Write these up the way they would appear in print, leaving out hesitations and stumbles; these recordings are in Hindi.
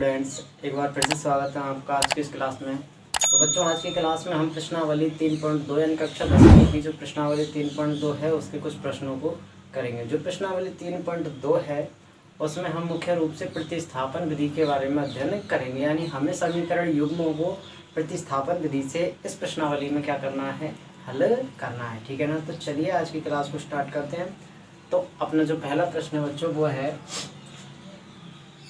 स्टूडेंट्स, एक बार फिर से स्वागत है आपका आज की इस क्लास में। तो बच्चों, आज की क्लास में हम प्रश्नावली 3.2 यानी कक्षा 10वीं की जो प्रश्नावली 3.2 है उसके कुछ प्रश्नों को करेंगे। जो प्रश्नावली 3.2 है उसमें हम मुख्य रूप से प्रतिस्थापन विधि के बारे में अध्ययन करेंगे, यानी हमें समीकरण युग्मों को प्रतिस्थापन विधि से इस प्रश्नावली में क्या करना है, हल करना है। ठीक है ना। तो चलिए आज की क्लास को स्टार्ट करते हैं। तो अपना जो पहला प्रश्न है बच्चों वो है,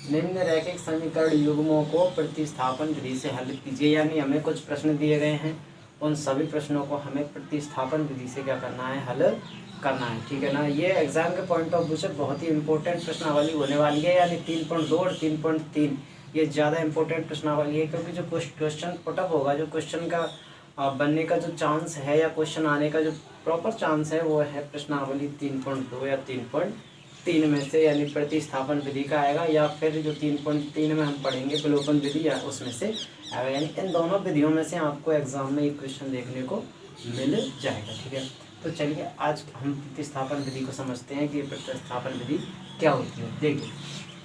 निम्न रैखिक समीकरण युग्मों को प्रतिस्थापन विधि से हल कीजिए। यानी हमें कुछ प्रश्न दिए गए हैं, उन सभी प्रश्नों को हमें प्रतिस्थापन विधि से क्या करना है, हल करना है। ठीक है ना। ये एग्जाम के पॉइंट ऑफ व्यू से बहुत ही इंपॉर्टेंट प्रश्नावली होने वाली है, यानी 3.2 और 3.3 ये ज़्यादा इंपॉर्टेंट प्रश्नावली है, क्योंकि जो क्वेश्चन पुटअप होगा, जो क्वेश्चन का बनने का जो चांस है या क्वेश्चन आने का जो प्रॉपर चांस है वो है प्रश्नावली 3.2 या 3.3 में से, यानी प्रतिस्थापन विधि का आएगा, या फिर जो 3.3 में हम पढ़ेंगे विलोपन विधि या उसमें से आएगा। यानी इन दोनों विधियों में से आपको एग्जाम में एक क्वेश्चन देखने को मिल जाएगा। ठीक है। तो चलिए आज हम प्रतिस्थापन विधि को समझते हैं कि प्रतिस्थापन विधि क्या होती है। देखिए,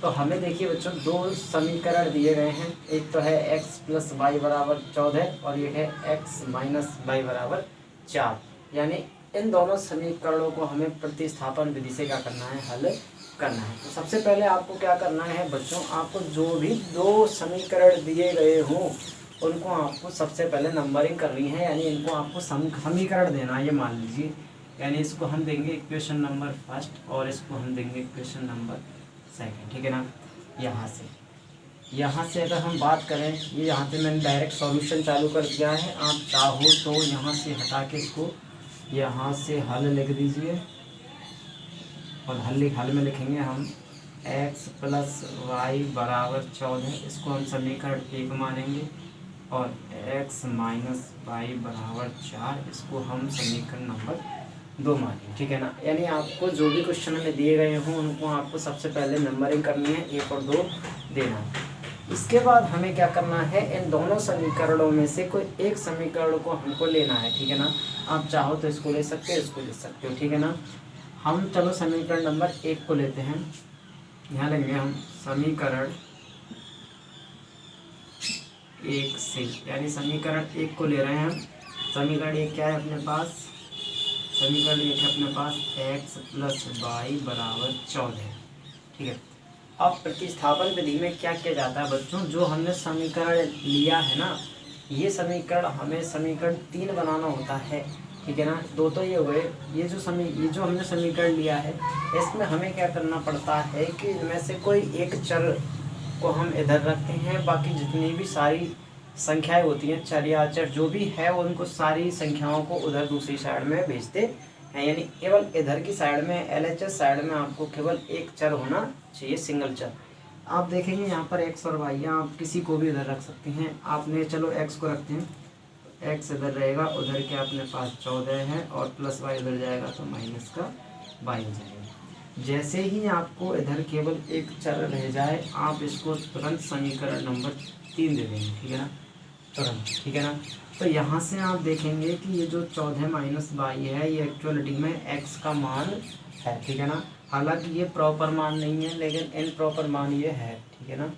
तो हमें देखिए बच्चों, दो समीकरण दिए गए हैं। एक तो है x + y = 14 और एक है x - y = 4। यानी इन दोनों समीकरणों को हमें प्रतिस्थापन विधि से क्या करना है, हल करना है। तो सबसे पहले आपको क्या करना है बच्चों, आपको जो भी दो समीकरण दिए गए हों उनको आपको सबसे पहले नंबरिंग करनी है, यानी इनको आपको समीकरण देना है। ये मान लीजिए, यानी इसको हम देंगे इक्वेशन नंबर फर्स्ट और इसको हम देंगे इक्वेशन नंबर सेकंड। ठीक है ना। यहाँ से अगर हम बात करें, ये यहाँ से मैंने डायरेक्ट सॉल्यूशन चालू कर दिया है। आप चाहो तो यहाँ से हटा के इसको यहाँ से हल लिख दीजिए, और हल में लिखेंगे हम x + y = 14, इसको हम समीकरण 1 मानेंगे, और x - y = 4 इसको हम समीकरण नंबर 2 मानेंगे। ठीक है ना। यानी आपको जो भी क्वेश्चन में दिए गए हों उनको आपको सबसे पहले नंबरिंग करनी है, 1 और 2 देना। इसके बाद हमें क्या करना है, इन दोनों समीकरणों में से कोई एक समीकरण को हमको लेना है। ठीक है ना। आप चाहो तो इसको ले सकते हो, इसको ले सकते हो। ठीक है ना। हम चलो समीकरण नंबर 1 को लेते हैं। यहाँ लेंगे हम समीकरण 1 से, यानी समीकरण 1 को ले रहे हैं हम। समीकरण 1 क्या है अपने पास, समीकरण 1 है अपने पास x + y = 14। ठीक है। अब प्रतिस्थापन विधि में क्या किया जाता है बच्चों, जो हमने समीकरण लिया है ना, ये समीकरण हमें समीकरण 3 बनाना होता है। ठीक है ना। दो तो ये हुए, ये जो हमने समीकरण लिया है इसमें हमें क्या करना पड़ता है कि इनमें से कोई एक चर को हम इधर रखते हैं, बाकी जितनी भी सारी संख्याएं होती हैं, चर या अचर जो भी है, उनको सारी संख्याओं को उधर दूसरी साइड में भेजते हैं। यानी केवल इधर की साइड में, LHS साइड में आपको केवल एक चर होना चाहिए, सिंगल चर। आप देखेंगे यहाँ पर x और y, आप किसी को भी इधर रख सकते हैं। आपने चलो x को रखते हैं, x इधर रहेगा, उधर के अपने पास 14 है, और प्लस y उधर जाएगा तो माइनस का y हो जाएगा। जैसे ही आपको इधर केवल एक चर रह जाए, आप इसको तुरंत समीकरण नंबर 3 दे देंगे। ठीक है ना, तुरंत। ठीक है ना। तो यहाँ से आप देखेंगे कि ये जो 14 - y है, ये एक्चुअलिटी में x का मान है। ठीक है ना। हालांकि ये प्रॉपर मान नहीं है, लेकिन इन प्रॉपर मान ये है। ठीक है ना।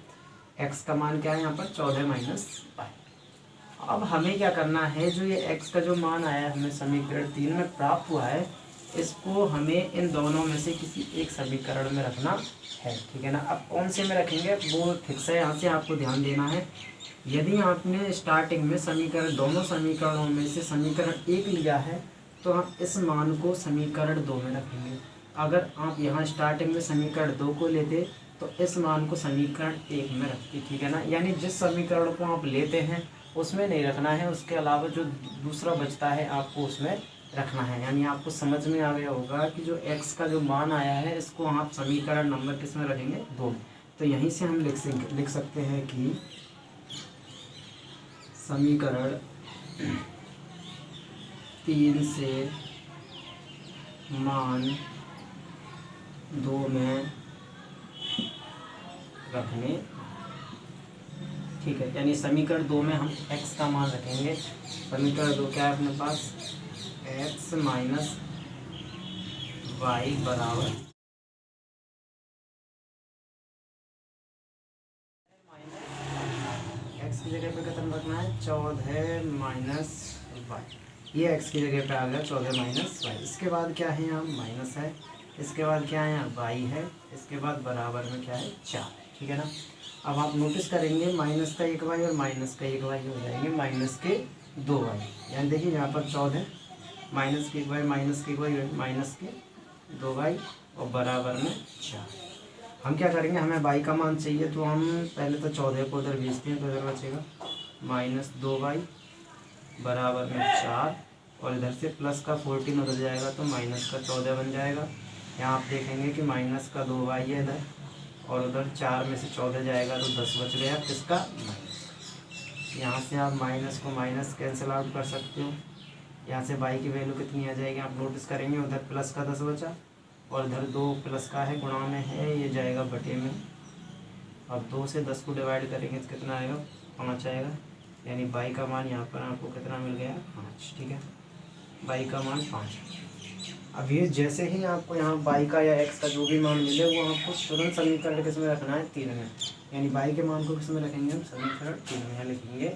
x का मान क्या है यहाँ पर, 14 - y। अब हमें क्या करना है, जो ये x का जो मान आया है हमें समीकरण 3 में प्राप्त हुआ है, इसको हमें इन दोनों में से किसी एक समीकरण में रखना है। ठीक है ना। अब कौन से में रखेंगे वो फिक्स है, यहाँ से आपको ध्यान देना है। यदि आपने स्टार्टिंग में समीकरण, दोनों समीकरणों में से समीकरण 1 लिया है तो हम इस मान को समीकरण 2 में रखेंगे। अगर आप यहाँ स्टार्टिंग में समीकरण 2 को लेते तो इस मान को समीकरण 1 में रखते। ठीक है ना। यानी जिस समीकरण को आप लेते हैं उसमें नहीं रखना है, उसके अलावा जो दूसरा बचता है आपको उसमें रखना है। यानी आपको समझ में आ गया होगा कि जो x का जो मान आया है इसको आप समीकरण नंबर किस में रखेंगे, 2 में। तो यहीं से हम लिख सकते हैं कि समीकरण 3 से मान 2 में रखने। ठीक है। यानी समीकरण 2 में हम x का मान रखेंगे। समीकरण 2 क्या है अपने पास, x - y एक्स की जगह पे कितना रखना है 14 माइनस वाई, ये एक्स की जगह पे आ गया 14 माइनस वाई। इसके बाद क्या है यहाँ माइनस है, इसके बाद क्या है यहाँ वाई है, इसके बाद बराबर में क्या है 4, ठीक है ना। अब आप नोटिस करेंगे माइनस का 1 वाई और माइनस का 1 वाई हो जाएंगे माइनस के 2 वाई, यानी देखिए यहाँ पर 14 माइनस के 1 वाई माइनस के 1 वाई माइनस के 2 वाई और बराबर में 4। हम क्या करेंगे, हमें वाई का मान चाहिए तो हम पहले तो 14 को उधर भेजते हैं तो इधर बचेगा माइनस 2 वाई बराबर में 4 और इधर से प्लस का 14 उधर जाएगा तो माइनस का 14 बन जाएगा। यहाँ आप देखेंगे कि माइनस का 2 वाई है इधर और उधर 4 में से 14 जाएगा तो 10 बच गया, किसका माइनस। यहाँ से आप माइनस को माइनस कैंसिल आउट कर सकते हो, यहाँ से वाई की वैल्यू कितनी आ जाएगी आप नोटिस करेंगे, उधर प्लस का 10 बचा और इधर 2 प्लस का है गुणा में है, ये जाएगा बटे में। अब 2 से 10 को डिवाइड करेंगे तो कितना आएगा 5 आएगा, यानी वाई का मान यहाँ पर आपको कितना मिल गया 5, ठीक है, वाई का मान 5। अब ये जैसे ही आपको यहाँ वाई का या एक्स का जो भी मान मिले वो आपको तुरंत समीकरण किस में रखना है 3 में, यानी वाई के मान को किस में रखेंगे हम समीकरण 3 में, यहाँ लिखेंगे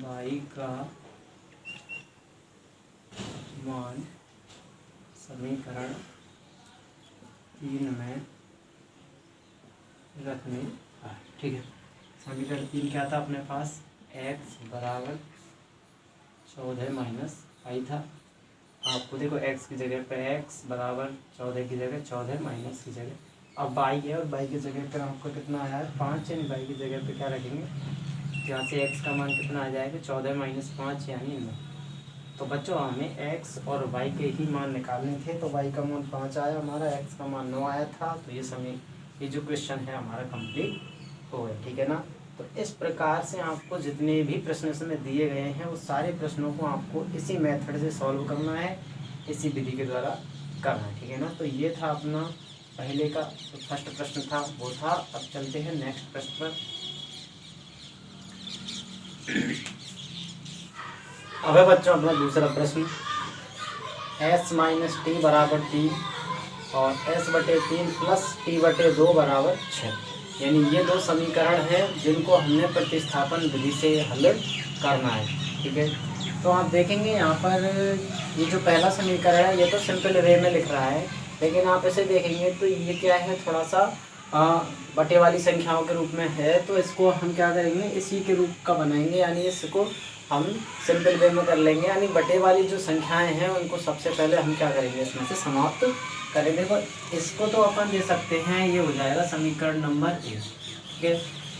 वाई का मान समीकरण 3 में रखने का, ठीक है। समीकरण 3 क्या था अपने पास, x बराबर 14 माइनस वाई था। आपको देखो x की जगह पे x बराबर 14 की जगह 14 माइनस की जगह अब y है और y की जगह पे आपको कितना आया है 5, यानी y की जगह पे क्या रखेंगे, यहाँ से x का मान कितना आ जाएगा 14 माइनस 5 यानी 9। तो बच्चों हमें x और y के ही मान निकालने थे, तो y का मान 5 आया हमारा, x का मान 9 आया था, तो ये जो क्वेश्चन है हमारा कंप्लीट हो गया, ठीक है ना। तो इस प्रकार से आपको जितने भी प्रश्न इसमें दिए गए हैं वो सारे प्रश्नों को आपको इसी मेथड से सॉल्व करना है, इसी विधि के द्वारा करना है, ठीक है ना। तो ये था अपना पहले का जो फर्स्ट प्रश्न था वो था। अब चलते हैं नेक्स्ट प्रश्न पर। अब है बच्चों अपना दूसरा प्रश्न, s माइनस टी बराबर 3 और s बटे 3 प्लस टी बटे 2 बराबर 6, यानी ये दो समीकरण हैं जिनको हमने प्रतिस्थापन विधि से हल करना है, ठीक है। तो आप देखेंगे यहाँ पर ये जो पहला समीकरण है ये तो सिंपल वे में लिख रहा है, लेकिन आप इसे देखेंगे तो ये क्या है थोड़ा सा बटे वाली संख्याओं के रूप में है, तो इसको हम क्या करेंगे इसी के रूप का बनाएंगे, यानी इसको हम सिंपल वे में कर लेंगे, यानी बटे वाली जो संख्याएं हैं उनको सबसे पहले हम क्या करेंगे इसमें से समाप्त करेंगे। देखो इसको तो अपन दे सकते हैं, ये हो जाएगा समीकरण नंबर 1, ठीक है,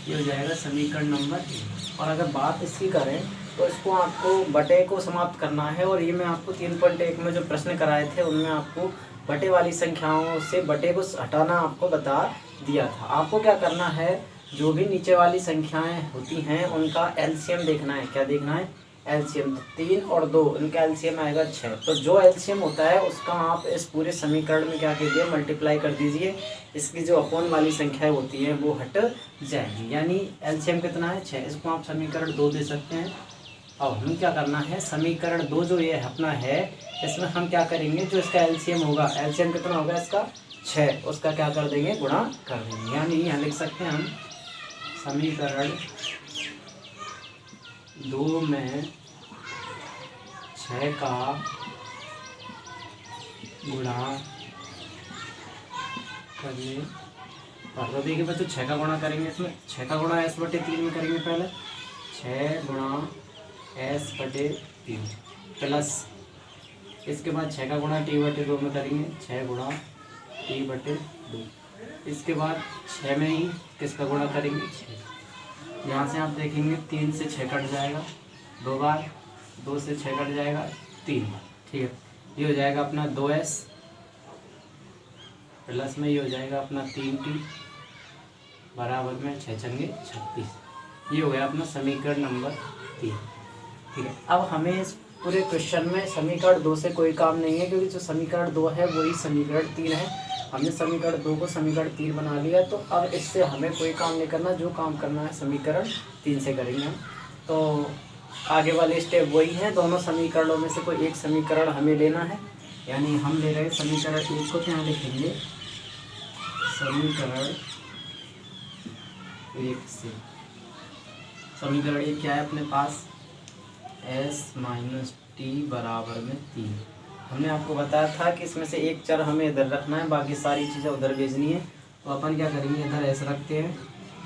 ये हो जाएगा समीकरण नंबर 1। और अगर बात इसकी करें तो इसको आपको बटे को समाप्त करना है, और ये मैं आपको 3.1 में जो प्रश्न कराए थे उनमें आपको बटे वाली संख्याओं से बटे को हटाना आपको बता दिया था। आपको क्या करना है, जो भी नीचे वाली संख्याएं होती हैं उनका एलसीएम देखना है। क्या देखना है, एलसीएम। 3 और 2 इनका एलसीएम आएगा 6, तो जो एलसीएम होता है उसका आप इस पूरे समीकरण में क्या कीजिए मल्टीप्लाई कर दीजिए, इसकी जो अपोन वाली संख्याएं होती हैं वो हट जाएंगी, यानी एलसीएम कितना है 6, इसको आप समीकरण 2 दे सकते हैं। अब हमें क्या करना है, समीकरण 2 जो ये अपना है इसमें हम क्या करेंगे, जो इसका एलसीएम होगा, एलसीएम कितना होगा इसका 6, उसका क्या कर देंगे गुणा कर देंगे, यानी यहाँ लिख सकते हैं हम समीकरण 2 में 6 का गुणा करने पर, तो देखिए बच्चों 6 का गुणा करेंगे, इसमें 6 का गुणा s बटे 3 में करेंगे, पहले 6 गुणा s बटे 3 प्लस इसके बाद 6 का गुणा t बटे 2 में करेंगे, 6 गुणा t बटे 2, इसके बाद 6 में ही किसका गुणा करेंगे 6, यहाँ से आप देखेंगे 3 से 6 कट जाएगा 2 बार, 2 से 6 कट जाएगा 3 बार, ठीक है। ये हो जाएगा अपना 2s प्लस में ये हो जाएगा अपना 3t बराबर में 6 छंगे 36, ये हो गया अपना समीकरण नंबर 3, ठीक है। अब हमें इस पूरे क्वेश्चन में समीकरण 2 से कोई काम नहीं है, क्योंकि जो समीकरण 2 है वही समीकरण 3 है। हमने समीकरण 2 को समीकरण 3 बना लिया, तो अब इससे हमें कोई काम नहीं करना, जो काम करना है समीकरण 3 से करेंगे हम। तो आगे वाले स्टेप वही हैं, दोनों समीकरणों में से कोई एक समीकरण हमें लेना है, यानी हम ले रहे हैं समीकरण 1 को, तो यहाँ लिखेंगे समीकरण 1 से समीकरण एक क्या है अपने पास, s माइनस टी बराबर में 3। हमने आपको बताया था कि इसमें से एक चर हमें इधर रखना है, बाकी सारी चीज़ें उधर भेजनी है। तो अपन क्या करेंगे, इधर s रखते हैं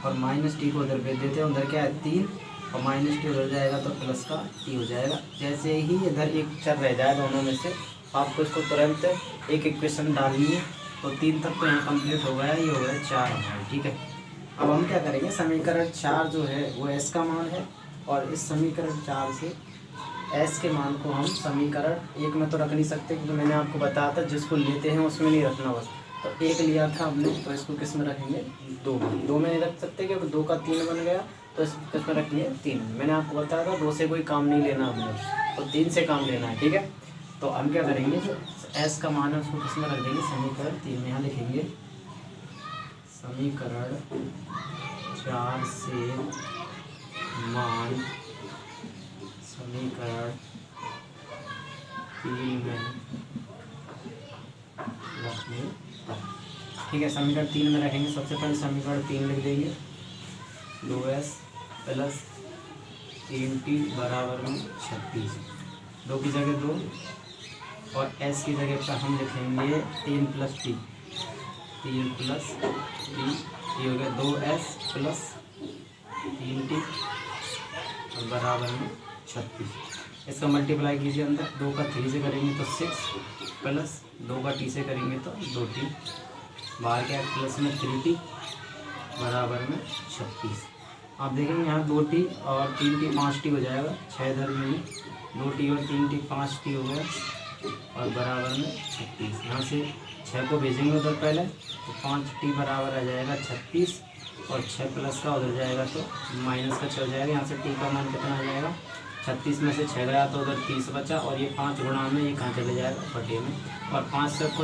और माइनस टी को उधर भेज देते हैं। उधर क्या है 3 और माइनस टी उधर जाएगा तो प्लस का टी हो जाएगा। जैसे ही इधर एक चर रह जाए दोनों में से, आपको इसको तुरंत एक इक्वेशन डालनी है। तो 3 तक तो यहाँ कंप्लीट हो गया, ये हो गया 4 हमारा, ठीक है। अब हम क्या करेंगे, समीकरण 4 जो है वो s का मान है, और इस समीकरण 4 से s के मान को हम समीकरण 1 में तो रख नहीं सकते, क्योंकि मैंने आपको बताया था जिसको लेते हैं उसमें नहीं रखना बस। तो 1 लिया था हमने, तो इसको किस में रखेंगे, 2 में। 2 में नहीं रख सकते क्योंकि 2 का 3 बन गया, तो इसको किस में रखेंगे, 3। मैंने आपको बताया था 2 से कोई काम नहीं लेना हमने, तो 3 से काम लेना है, ठीक है। तो हम क्या करेंगे, जो s का मान है उसको किस में रख देंगे, समीकरण 3 में। यहाँ लिखेंगे समीकरण 4 से मान समीकरण 3 में रखने, ठीक है। समीकरण 3 में रखेंगे। सबसे पहले समीकरण 3 लिख देंगे, 2s प्लस 3t बराबर में 36। 2 की जगह 2 और s की जगह पर हम लिखेंगे 3 प्लस टी, 3 प्लस टी, ये हो गया 2s प्लस 3t बराबर में 36। इसका मल्टीप्लाई कीजिए अंदर, 2 का 3 से करेंगे तो 6 प्लस 2 का t से करेंगे तो 2t, बाहर क्या है प्लस में 3t बराबर में 36। आप देखेंगे यहाँ 2t और 3t 5t हो जाएगा, 6 इधर में 2t और 3t 5t हो गया और बराबर में 36। यहाँ से 6 को भेजेंगे उधर पहले, तो 5t बराबर आ जाएगा 36 और 6 प्लस का उधर जाएगा तो माइनस का 6 हो जाएगा। यहाँ से t का मान कितना आ जाएगा, 36 में से 6 गया तो उधर 30 बचा, और ये 5 गुणा में ये कहाँ चले जाएगा, बटे में। और 5 से को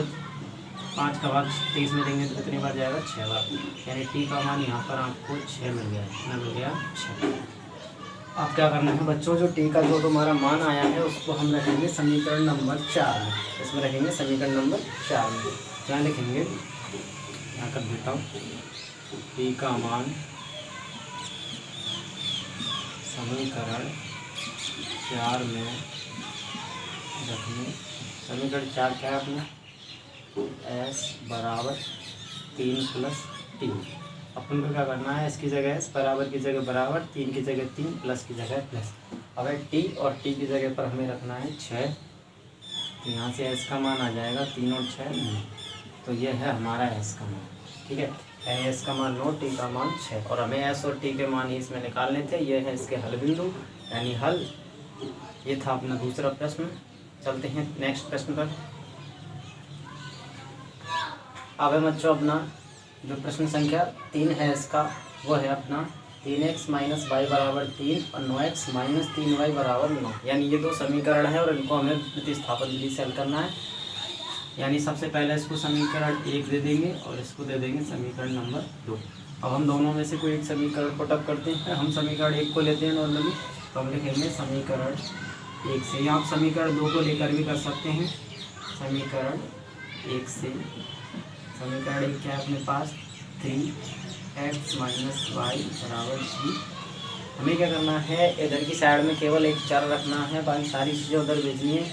5 का भाग 30 में देंगे तो कितनी बार जाएगा, 6 बार। यानी t का मान यहाँ पर आपको 6 मिल गया, कितना मिल गया, 6। अब क्या करना है बच्चों, जो t का जो तुम्हारा मान आया है उसको हम रखेंगे समीकरण नंबर 4 में। इसमें रखेंगे समीकरण नंबर 4 में। क्या लिखेंगे, यहाँ कर देता हूँ, t का मान समीकरण 4 में रखने। समीकरण 4 क्या है अपना, s बराबर 3 प्लस टी। अपन को क्या करना है, s की जगह s, बराबर की जगह बराबर, 3 की जगह 3, प्लस की जगह प्लस। अब t और t की जगह पर हमें रखना है 6, तो यहाँ से s का मान आ जाएगा 3 और 6, तो ये है हमारा s का मान, ठीक है। s का मान 9, t का मान 6, और हमें s और t के मान ही इसमें निकालने थे। ये है इसके हल बिंदु, यानी हल। ये था अपना दूसरा प्रश्न। चलते हैं नेक्स्ट प्रश्न पर। अब है बच्चों अपना जो प्रश्न संख्या 3 है इसका, वो है अपना 3x माइनस वाई बराबर 3 और 9x माइनस 3y बराबर 9। यानी ये 2 समीकरण है और इनको हमें प्रतिस्थापन विधि से हल करना है। यानी सबसे पहले इसको समीकरण 1 दे देंगे और इसको दे देंगे समीकरण नंबर 2। अब हम दोनों में से कोई एक समीकरण पुटअप करते हैं। हम समीकरण 1 को लेते हैं नॉर्मली, तो हम लिखेंगे समीकरण 1 से, या आप समीकरण 2 को लेकर भी कर सकते हैं। समीकरण 1 से, समीकरण 1 क्या है अपने पास, 3x माइनस वाई बराबर 3। हमें क्या करना है, इधर की साइड में केवल एक चर रखना है, बाकी सारी चीज़ें उधर भेजनी है।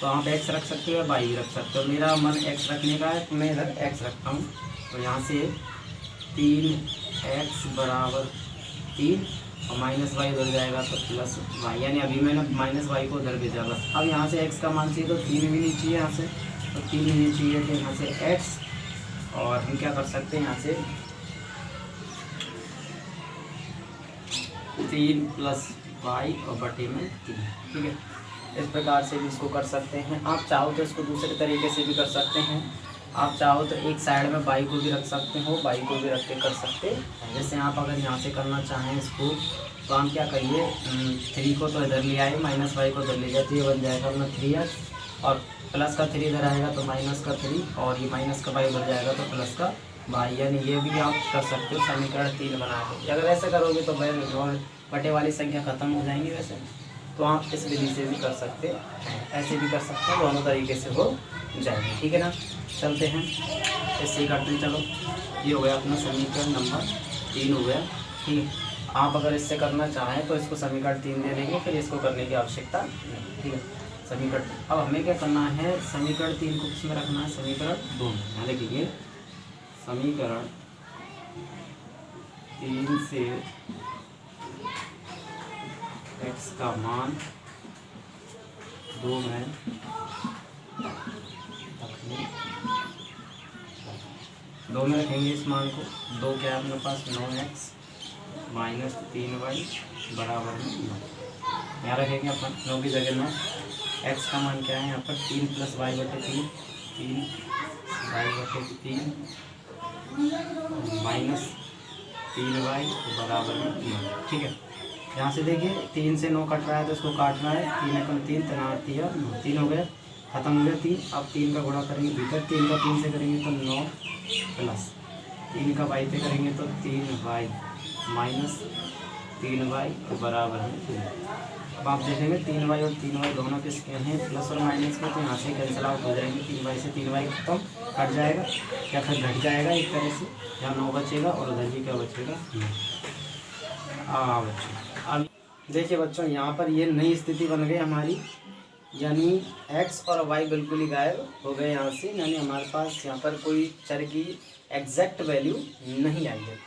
तो आप x रख सकते हो या y रख सकते हो। मेरा मन x रखने का है तो मैं इधर x रखता हूँ। तो यहाँ से 3x बराबर 3 और माइनस वाई उधर जाएगा तो प्लस वाई, यानी अभी मैंने माइनस वाई को उधर भेजा बस। अब यहाँ से x का मान चाहिए तो 3 भी नहीं चाहिए, यहाँ से तो 3 भी नहीं चाहिए, तो यहाँ से x, और हम क्या कर सकते हैं यहाँ से 3 प्लस वाई और बटे में 3, ठीक है। इस प्रकार से भी इसको कर सकते हैं। आप चाहो तो इसको दूसरे तरीके से भी कर सकते हैं। आप चाहो तो एक साइड में बाई को भी रख सकते हो, बाई को भी रख के कर सकते हैं। जैसे आप अगर यहाँ से करना चाहें इसको, तो हम क्या करिए, 3 को तो इधर ले आए, माइनस वाई को इधर ले जाए, तो ये बन जाएगा अपना 3x, और प्लस का 3 इधर आएगा तो माइनस का 3, और ये माइनस का वाई उधर जाएगा तो प्लस का वाई। यानी ये भी आप कर सकते हो समीकरण 3 बना के। अगर ऐसे करोगे तो बटे वाली संख्या खत्म हो जाएंगी वैसे, तो आप इस विधि से भी कर सकते हैं, ऐसे भी कर सकते हैं, दोनों तरीके से हो जाएंगे, ठीक है ना। चलते हैं इससे ही करते हैं। चलो, ये हो गया अपना समीकरण नंबर 3 हो गया, ठीक है। आप अगर इससे करना चाहें तो इसको समीकरण 3 दे देंगे, फिर इसको करने की आवश्यकता नहीं। ठीक है, समीकरण अब हमें क्या करना है, समीकरण 3 को किस में रखना है, समीकरण 2 में। यहाँ देखिए समीकरण 3 से x का मान 2 में रखेंगे इस मान को। 2 क्या है अपने पास, 9x माइनस 3y बराबर में 9। यहाँ रखेंगे अपन 9 की जगह 9। x का मान क्या है यहाँ पर 3 प्लस y बटे 3, 3 y बटे 3 माइनस 3y बराबर में 9। ठीक है, यहाँ से देखिए 3 से 9 कट रहा है तो इसको काटना है। 3 एकम 3, 3 3 हो गया, खत्म हो गया 3। अब 3 का गुणा करेंगे भीतर, 3 का 3 से करेंगे तो 9 प्लस 3 का y पे करेंगे तो 3y माइनस 3y बराबर है 3। अब आप देखेंगे 3y और 3y दोनों किसके हैं, प्लस और माइनस के, तो यहाँ से कैंसिल आउट हो जाएंगे। 3y से 3y खत्म, कट जाएगा या फिर घट जाएगा एक तरह से। यहाँ 9 बचेगा और उधर भी क्या बचेगा, 9 बचेगा। अब देखिए बच्चों यहाँ पर ये नई स्थिति बन गई हमारी, यानी x और y बिल्कुल ही गायब हो गए यहाँ से, यानी हमारे पास यहाँ पर कोई चर की एग्जैक्ट वैल्यू नहीं आई है।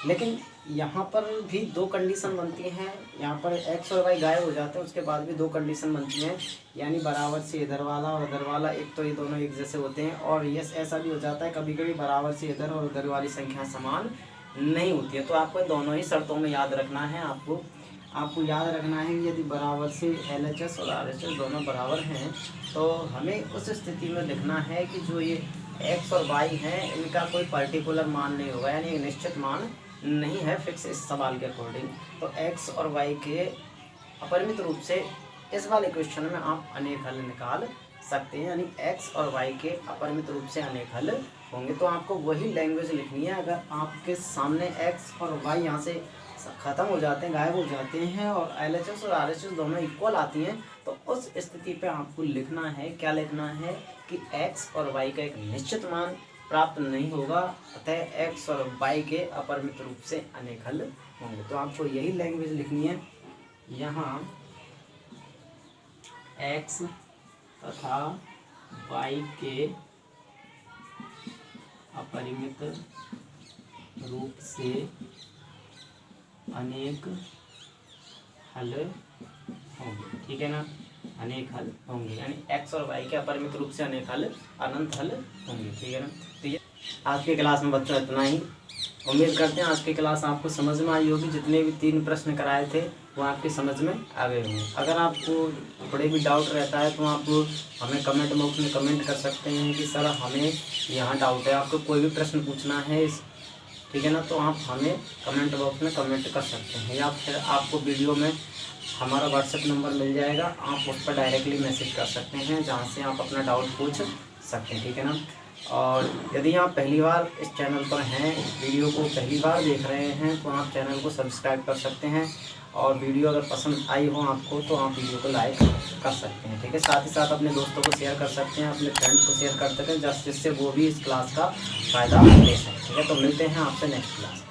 लेकिन यहाँ पर भी 2 कंडीशन बनती हैं। यहाँ पर x और y गायब हो जाते हैं, उसके बाद भी 2 कंडीशन बनती हैं, यानी बराबर से इधर वाला और उधर वाला, एक तो ये दोनों एक जैसे होते हैं। और ये ऐसा भी हो जाता है कभी कभी बराबर से इधर और उधर वाली संख्या समान नहीं होती है। तो आपको दोनों ही शर्तों में याद रखना है। आपको याद रखना है कि यदि बराबर से LHS और RHS दोनों बराबर हैं तो हमें उस स्थिति में लिखना है कि जो ये x और y हैं इनका कोई पर्टिकुलर मान नहीं होगा, यानी निश्चित मान नहीं है फिक्स इस सवाल के अकॉर्डिंग। तो x और y के अपरिमित रूप से इस वाले क्वेश्चन में आप अनेक हल निकाल सकते हैं, यानी x और y के अपरिमित रूप से अनेक हल होंगे। तो आपको वही लैंग्वेज लिखनी है। अगर आपके सामने x और y यहाँ से ख़त्म हो जाते हैं, गायब हो जाते हैं और LHS और RHS दोनों इक्वल आती हैं, तो उस स्थिति पे आपको लिखना है, क्या लिखना है कि x और y का एक निश्चित मान प्राप्त नहीं होगा, अतः x और y के अपरिमित रूप से अनेक हल होंगे। तो आपको यही लैंग्वेज लिखनी है। यहाँ x तथा y के अपरिमित रूप से अनेक हल होंगे। ठीक है ना, अनेक हल होंगे, यानी x और y के अपरिमित रूप से अनेक हल, अनंत हल होंगे। ठीक है ना। तो ये आज की क्लास में बच्चों इतना ही। उम्मीद करते हैं आज की क्लास आपको समझ में आई होगी। जितने भी 3 प्रश्न कराए थे वो आपकी समझ में आ गए होंगे। अगर आपको थोड़े भी डाउट रहता है तो आप हमें कमेंट बॉक्स में कमेंट कर सकते हैं कि सर हमें यहाँ डाउट है, आपको कोई भी प्रश्न पूछना है ठीक है ना, तो आप हमें कमेंट बॉक्स में कमेंट कर सकते हैं, या फिर आपको वीडियो में हमारा व्हाट्सएप नंबर मिल जाएगा, आप उस पर डायरेक्टली मैसेज कर सकते हैं, जहाँ से आप अपना डाउट पूछ सकते हैं। ठीक है ना। और यदि आप पहली बार इस चैनल पर हैं, वीडियो को पहली बार देख रहे हैं, तो आप चैनल को सब्सक्राइब कर सकते हैं। और वीडियो अगर पसंद आई हो आपको तो आप वीडियो को लाइक कर सकते हैं। ठीक है, साथ ही साथ अपने दोस्तों को शेयर कर सकते हैं, अपने फ्रेंड्स को शेयर कर सकते हैं, जिससे वो भी इस क्लास का फ़ायदा ले सकें। ठीक है, तो मिलते हैं आपसे नेक्स्ट क्लास।